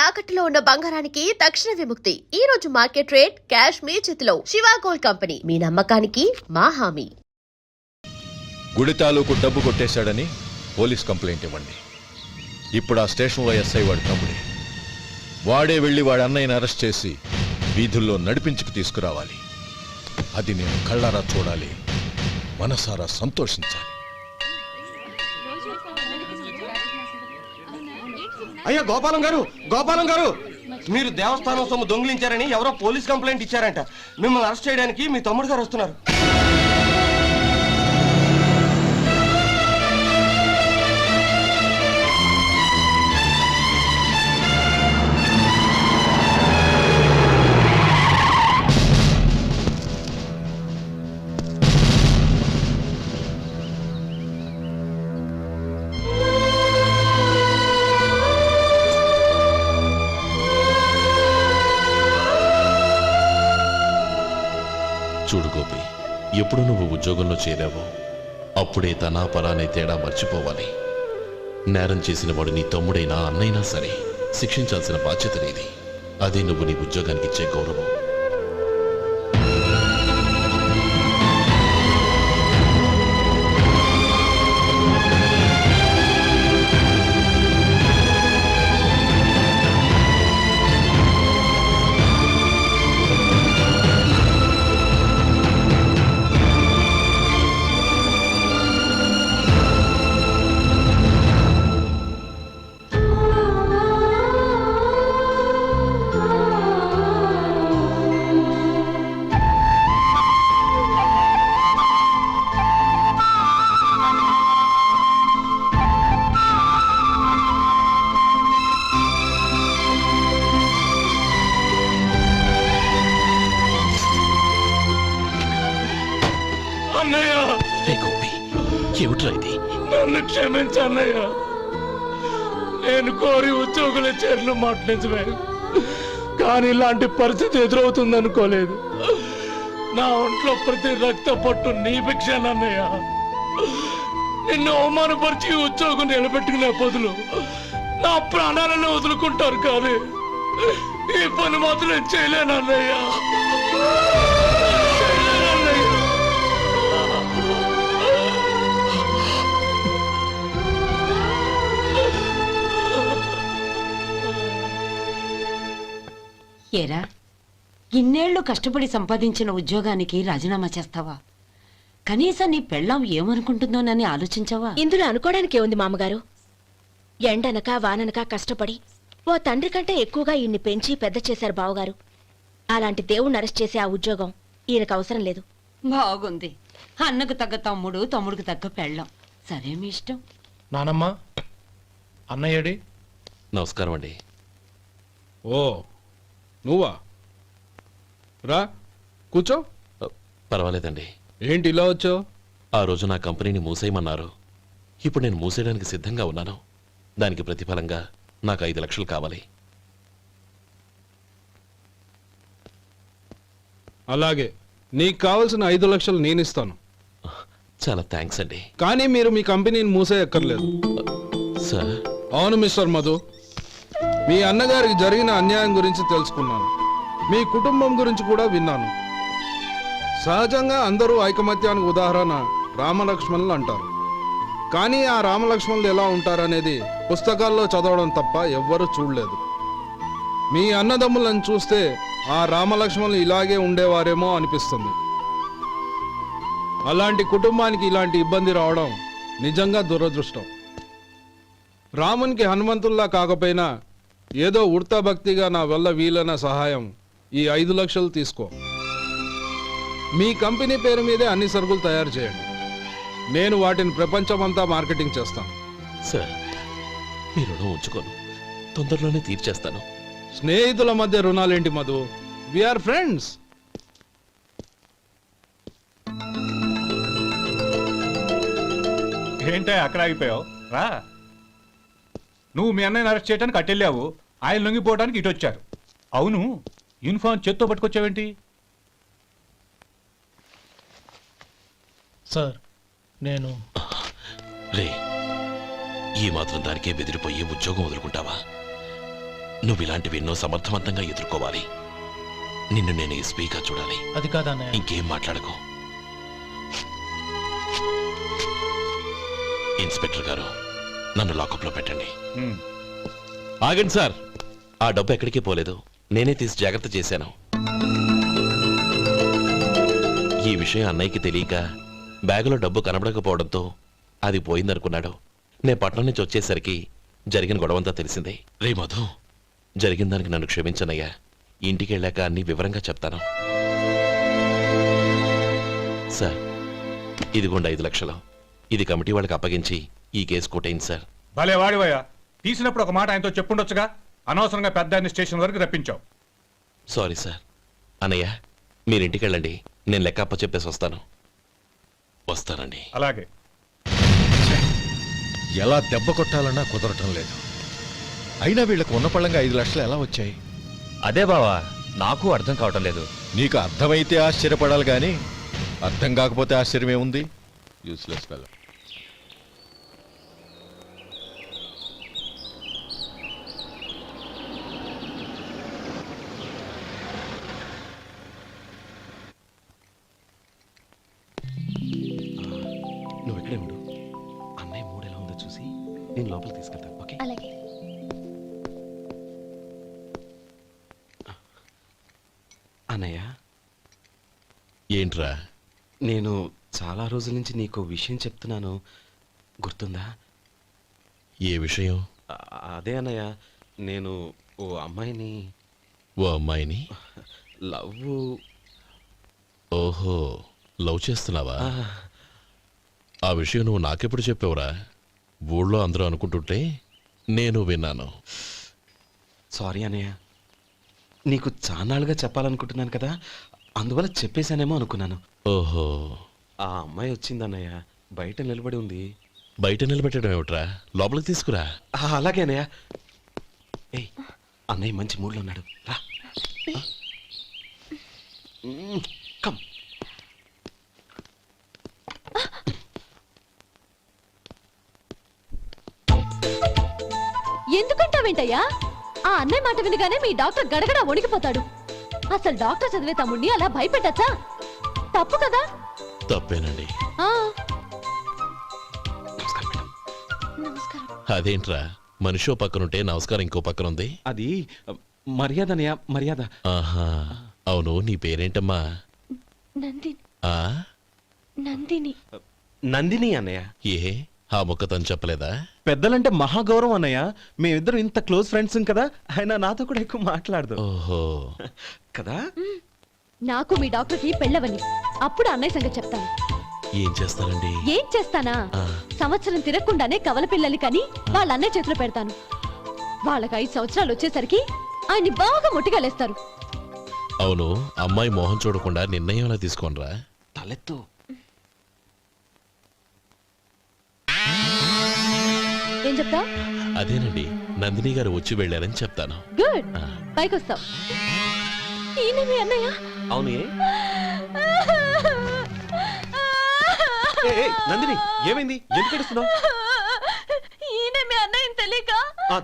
తాకట్టులో ఉన్న బంగారానికి తక్షణ విముక్తి. ఈ రోజు మార్కెట్ రేట్ క్యాష్ మీ చేతిలో. శివ గోల్డ్ కంపెనీ, మీ నమ్మకానికి మా హామీ. గుడి తాలూకు డబ్బు కొట్టేశాడని పోలీస్ కంప్లైంట్ ఇవ్వండి. ఇప్పుడు ఆ స్టేషన్లో ఎస్ఐ వాడి తమ్ముడే. వాడే వెళ్ళి వాడి అన్నయ్యని అరెస్ట్ చేసి వీధుల్లో నడిపించుకు తీసుకురావాలి. అది నేను కళ్ళారా చూడాలి, మనసారా సంతోషించాలి. అయ్యా గోపాలం గారు, మీరు దేవస్థానం సొమ్ము దొంగిలించారని ఎవరో పోలీస్ కంప్లైంట్ ఇచ్చారంట. మిమ్మల్ని అరెస్ట్ చేయడానికి మీ తమ్ముడు గారు వస్తున్నారు. చూడు గోపి, ఎప్పుడు నువ్వు ఉద్యోగంలో చేరావో అప్పుడే తనా పరానే తేడా మర్చిపోవాలి. నేరం చేసిన వాడు నీ తమ్ముడైనా అన్నైనా సరే శిక్షించాల్సిన బాధ్యత నీది. అదే నువ్వు నీ ఉద్యోగానికి ఇచ్చే గౌరవం. ఏమిట్రా ఇది? నన్ను క్షమించన్నయ్య. నేను కోరి ఉద్యోగుల చేరిన మాట నిజమే, కానీ ఇలాంటి పరిస్థితి ఎదురవుతుంది అనుకోలేదు. నా ఒంట్లో ప్రతి రక్త పట్టు నీ భిక్షానన్నయ్య. నిన్ను అవమానపరిచి ఉద్యోగం నిలబెట్టుకునే బదులు నా ప్రాణాలను వదులుకుంటారు, కానీ ఈ పని మాత్రం నేను చేయలేనన్నయ్య. ఏరా, ఇన్నేళ్లు కష్టపడి సంపాదించిన ఉద్యోగానికి రాజీనామా చేస్తావా? కనీసం నీ పెళ్ళాం ఏమనుకుంటుందోనని ఆలోచించావా? ఇందులో అనుకోవడానికి ఏముంది మామగారు? ఎండనక వాననక కష్టపడి ఓ తండ్రి కంటే ఎక్కువగా ఈయన్ని పెంచి పెద్ద చేశారు బావగారు. అలాంటి దేవుణ్ణి అరెస్ట్ చేసే ఆ ఉద్యోగం ఈయనకు అవసరం లేదు. బాగుంది. అన్నకు తగ్గ తమ్ముడు, తమ్ముడికి తగ్గ పెళ్ళాం. సరే, మీ ఇష్టం. నానమ్మ, అన్నయ్యడి. నమస్కారం అండి. ఓ, నువ్వా? రా కూర్చో. పర్వాలేదండి. ఏంటి ఇలా వచ్చావు? ఆ రోజు నా కంపెనీని మూసేయమన్నారు. ఇప్పుడు నేను మూసేయడానికి సిద్ధంగా ఉన్నాను. దానికి ప్రతిఫలంగా నాకు 5 లక్షలు కావాలి. అలాగే, నీకు కావాల్సిన 5 లక్షలు నేను ఇస్తాను. చాలా థ్యాంక్స్ అండి. కానీ మీరు మీ కంపెనీని మూసేయక్కర్లేదు. సార్? అవును మిస్టర్ మధు, మీ అన్నగారికి జరిగిన అన్యాయం గురించి తెలుసుకున్నాను. మీ కుటుంబం గురించి కూడా విన్నాను. సహజంగా అందరూ ఐకమత్యానికి ఉదాహరణ రామలక్ష్మణులు అంటారు. కానీ ఆ రామలక్ష్మణులు ఎలా ఉంటారనేది పుస్తకాల్లో చదవడం తప్ప ఎవ్వరూ చూడలేదు. మీ అన్నదమ్ములను చూస్తే ఆ రామలక్ష్మణులు ఇలాగే ఉండేవారేమో అనిపిస్తుంది. అలాంటి కుటుంబానికి ఇలాంటి ఇబ్బంది రావడం నిజంగా దురదృష్టం. రామునికి హనుమంతుల్లా కాకపోయినా ఏదో ఉడతా భక్తిగా నా వల్ల వీలైన సహాయం ఈ 5 లక్షలు తీసుకో. మీ కంపెనీ పేరు మీదే అన్ని సరుకులు తయారు చేయండి. నేను వాటిని ప్రపంచమంతా మార్కెటింగ్ చేస్తాను. సార్, మీ రుణం ఉంచుకోను, తొందరలోనే తీర్చేస్తాను. స్నేహితుల మధ్య రుణాలేంటి మధు? We are friends. ఏంటే అక్కడ ఆగిపోయావు? రా. నువ్వు మీ అన్నయ్యని అరెస్ట్ చేయడానికి అట్టెళ్ళావు, ఆయన లొంగిపోవడానికి ఇటు వచ్చారు. అవును, యూనిఫామ్ చేత్తో పట్టుకొచ్చావేంటి? సార్, నేను రే, ఈ మాత్రం దానికే బెదిరిపోయి ఉద్యోగం వదులుకుంటావా? నువ్వు ఇలాంటివి ఎన్నో సమర్థవంతంగా ఎదుర్కోవాలి. నిన్ను నేను ఎస్పీగా చూడాలి. అది కాదు అన్నయ్య. ఇంకేం మాట్లాడకు. ఇన్స్పెక్టర్ గారు, నన్ను లాకప్లో పెట్టండి. ఆగండి సార్, ఆ డబ్బు ఎక్కడికి పోలేదు. నేనే తీసి జాగ్రత్త చేశాను. ఈ విషయం అన్నయ్యకి తెలియక బ్యాగులో డబ్బు కనబడకపోవడంతో అది పోయిందనుకున్నాడు. నేను పట్నం నుంచి వచ్చేసరికి జరిగిన గొడవంతా తెలిసిందే. రే మధు, జరిగిన దానికి నన్ను క్షమించనయ్యా. ఇంటికి వెళ్ళాక అన్ని వివరంగా చెప్తాను. సార్, ఇదిగోండి 5 లక్షలు. ఇది కమిటీ వాళ్ళకి అప్పగించి ఈ కేసు కొట్టేయండి సార్. భలే వాడివయ్యా, తీసినప్పుడు ఒక మాట ఆయనతో చెప్పుండొచ్చుగా. అనవసరంగా పెద్ద ఆయన స్టేషన్ వరకు రప్పించావు. Sorry sir. అన్నయ్య, మీరింటికి వెళ్ళండి. నేను లెక్క అప్ప చెప్పేసి వస్తానండి. అలాగే. ఎలా దెబ్బ కొట్టాలన్నా కుదరటం లేదు. అయినా వీళ్ళకు ఉన్న పళ్ళంగా 5 లక్షలు ఎలా వచ్చాయి? అదే బావా, నాకు అర్థం కావటం లేదు. నీకు అర్థమైతే ఆశ్చర్యపడాలి కానీ అర్థం కాకపోతే ఆశ్చర్యం ఏముంది? Useless fellow. నువ్వు ఇక్కడే ఉండు. అన్నయ్య మూడు ఎలా ఉందో చూసి నేను లోపలికి తీసుకెళ్తాను. ఓకే? అలాగే. అన్నయ్య, ఏంట్రా? నేను చాలా రోజుల నుంచి నీకు విషయం చెప్తున్నాను, గుర్తుందా? ఏ విషయం? అదే అన్నయ్య, నేను ఓ అమ్మాయిని ఓ అమ్మాయిని లవ్. ఓహో, లవ్ చేస్తున్నావా? ఆ విషయం నువ్వు నాకెప్పుడు చెప్పావురా? ఊళ్ళో అందరూ అనుకుంటుంటే నేను విన్నాను. సారీ అన్నయ్య, నీకు చాన్నాళ్ళుగా చెప్పాలనుకుంటున్నాను కదా, అందువల్ల చెప్పేశానేమో అనుకున్నాను. ఓహో, ఆ అమ్మాయి వచ్చిందన్నయ్య, బయట నిలబడి ఉంది. బయట నిలబెట్టడం ఏమిట్రా? లోపలికి తీసుకురా. అలాగే అన్నయ్య. ఏయ్, అన్నయ్య మంచి మూడ్లో ఉన్నాడు, రా. కమ్. ఎందుకంటావేంటయ్యా? ఆ అన్నయ్య మాట వినగానే మీ డాక్టర్ గడగడ వణికిపోతాడు. అసలు డాక్టర్ చదివే తమ్ముడిని అలా భయపెట్టచ్చా? తప్పు కదా? తప్పేనండి. నమస్కారం. అదేంట్రా, మనిషో పక్కనుంటే నమస్కారం ఇంకో పక్కన ఉంది? అది మర్యాద అన్నయ్య, మర్యాద. ఆహా, అవును. నీ పేరేంటమ్మా? నందిని. ఆ నందిని. నందిని అన్నయ్య. ఏ, ఆ మొక్క తను చెప్పలేదా? పెద్దలంటే మహాగౌరవం అన్నయ్య. మేమిద్దరం ఇంత క్లోజ్ ఫ్రెండ్స్ కదా, ఆయన నాతో కూడా ఎక్కువ మాట్లాడదు ఓహో కదా. నాకు మీ డాక్టర్కి పెళ్ళవని, అప్పుడు అన్నయ్య సంగతి చెప్తాను. ఏం చేస్తారండి? ఏం చేస్తానా? సంవత్సరం తిరగకుండానే కవల పిల్లల్ని కని వాళ్ళ అన్నయ్య చేతిలో పెడతాను. వాళ్ళకి 5 సంవత్సరాలు వచ్చేసరికి ఆయన్ని బాగా ముట్టిగలేస్తారు. అవును, అమ్మాయి మోహం చూడకుండా నిర్ణయం ఎలా తీసుకోనరా? తలెత్తు. ఏం చెప్తా? అదేనండి, నందిని గారు వచ్చి వెళ్ళారని చెప్తాను. గుడ్, పైకొస్తావు. ఈయన మీ అన్నయ్య? అవును. నందిని, ఏమైంది? ఎందుకు ఏడుస్తున్నావు? ఈయన మీ అన్నయ్యని తెలియక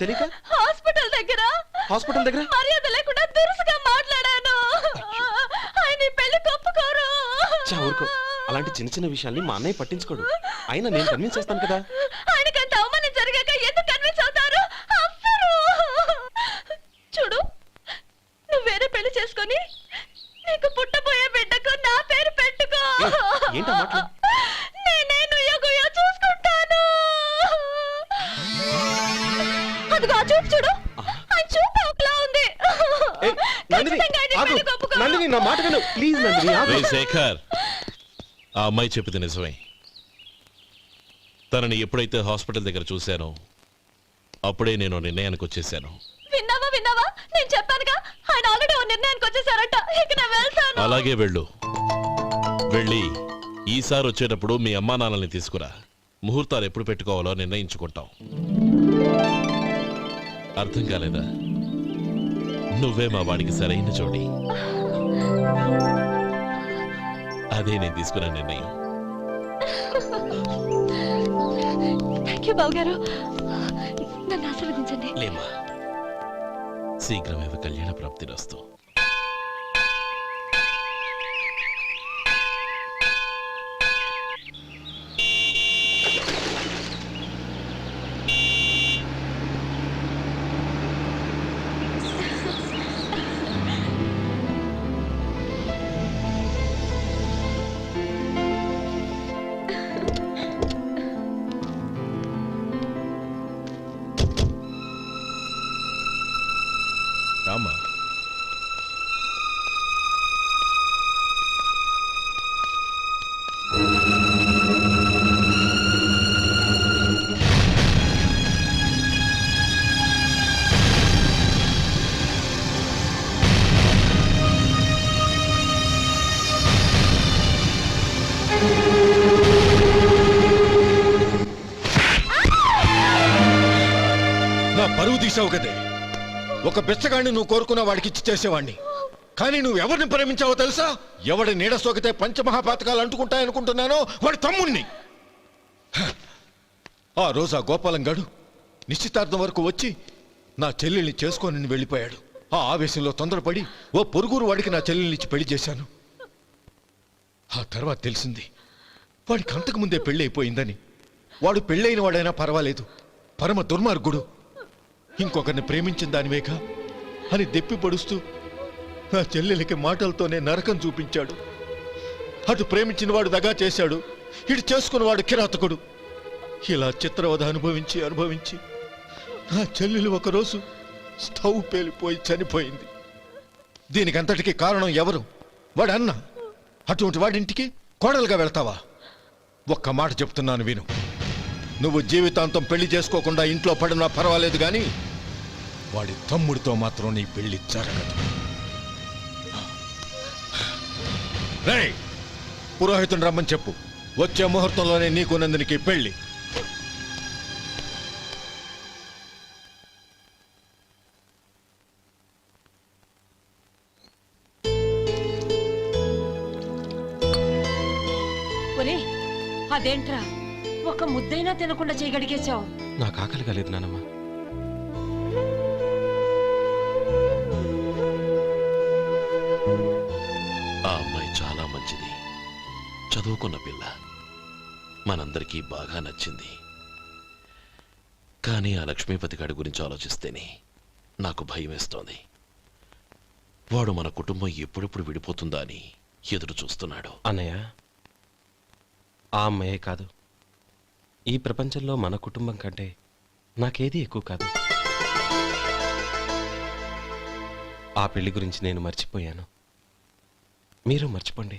తెలియక హాస్పిటల్ దగ్గర మర్యాద లేకుండా దురుసుగా మాట్లాడాను. ఆయన ఈ పెళ్లి ఒప్పుకోరు. ఊరుకో, అలాంటి చిన్న చిన్న విషయాల్ని మా అన్నయ్య పట్టించుకోడు. అయినా నేను కన్విన్స్ చేస్తాను కదా. ఆయనకంత అవమానం జరిగాక ఎందుకు కన్విన్స్ అవుతారు? అవ్వరు. చూడు, నువ్వు వేరే పెళ్లి చేసుకొని నీకు పుట్టబోయే బిడ్డకు నా పేరు పెట్టుకో. ఏంటో మాట్లాడు. నేనే నుయ్యగుయ్య చూసుకుంటాను. అదిగో ఆ చూపు చూడు, ఆ చూపు ఒకలా ఉంది. ఖచ్చితంగా ఆయన పెళ్లి ఒప్పుకో. నందిని, నా మాట విను ప్లీజ్. నందిని, ఆగు. రేయ్ శేఖర్, ఆ అమ్మాయి చెప్పింది నిజమే. తనని ఎప్పుడైతే హాస్పిటల్ దగ్గర చూశానో అప్పుడే నేను నిర్ణయానికి వచ్చేసాను. విన్నావా? నేను చెప్పానుగా, ఆయన ఆల్రెడీ ఓ నిర్ణయానికి వచ్చేసారట. ఇక నేను వెళ్తాను. అలాగే వెళ్ళు. వెళ్ళి ఈసారి వచ్చేటప్పుడు మీ అమ్మా నాన్నల్ని తీసుకురా. ముహూర్తాలు ఎప్పుడు పెట్టుకోవాలో నిర్ణయించుకుంటాం. అర్థం కాలేదా? నువ్వే మా వాడికి సరైన జోడి. అదే నేను తీసుకున్న నిర్ణయం. థ్యాంక్ యూ బావగారు, నన్ను ఆశీర్వదించండి. లేమ్మా, శీఘ్రమేవ కళ్యాణ ప్రాప్తిరస్తు. రామా, నా పరువు తీసావు కదే. ఒక బెచ్చగాడిని నువ్వు కోరుకున్న వాడికి ఇచ్చి చేసేవాడిని. కానీ నువ్వు ఎవరిని ప్రేమించావో తెలుసా? ఎవడి నీడ సోకితే పంచమహాపాతకాలు అంటుకుంటాయనుకుంటున్నానో వాడి తమ్ముణ్ణి. ఆ రోజు ఆ గోపాలం గాడు నిశ్చితార్థం వరకు వచ్చి నా చెల్లెల్ని చేసుకొని వెళ్ళిపోయాడు. ఆ ఆవేశంలో తొందరపడి ఓ పొరుగురు వాడికి నా చెల్లెల్ని ఇచ్చి పెళ్లి చేశాను. ఆ తర్వాత తెలిసింది వాడికి అంతకు ముందే పెళ్లి అయిపోయిందని. వాడు పెళ్ళైన వాడైనా పర్వాలేదు, పరమ దుర్మార్గుడు. ఇంకొకరిని ప్రేమించిన దానివేగా అని దెప్పి పడుస్తూ నా చెల్లెలికి మాటలతోనే నరకం చూపించాడు. అటు ప్రేమించిన వాడు దగా చేశాడు, ఇటు చేసుకున్నవాడు కిరాతకుడు. ఇలా చిత్రవధ అనుభవించి అనుభవించి నా చెల్లెలు ఒకరోజు స్టవ్ పేలిపోయి చనిపోయింది. దీనికంతటికీ కారణం ఎవరు? వాడు అన్న. అటువంటి వాడింటికి కోడలుగా వెళ్తావా? ఒక్క మాట చెప్తున్నాను విను. నువ్వు జీవితాంతం పెళ్లి చేసుకోకుండా ఇంట్లో పడినా పర్వాలేదు, కానీ వాడి తమ్ముడితో మాత్రం నీ పెళ్లి జరగదు. రేయ్, పురోహితుని రమ్మని చెప్పు. వచ్చే ముహూర్తంలోనే నీకు నందినికి పెళ్లి. ఒరే, అదేంట్రా ఒక ముద్దైనా తినకుండా చేయగడిగేశావు? నాకు ఆకలి కాలేదు నానమ్మ. ఆ అమ్మాయి చాలా మంచిది, చదువుకున్న పిల్ల, మనందరికీ బాగా నచ్చింది. కానీ ఆ లక్ష్మీపతి గారి గురించి ఆలోచిస్తేనే నాకు భయం వేస్తోంది. వాడు మన కుటుంబం ఎప్పుడెప్పుడు విడిపోతుందా అని ఎదురు చూస్తున్నాడు. అన్నయ్య, ఆ అమ్మాయే కాదు, ఈ ప్రపంచంలో మన కుటుంబం కంటే నాకేది ఎక్కువ కాదు. ఆ పెళ్లి గురించి నేను మర్చిపోయాను, మీరు మర్చిపోండి.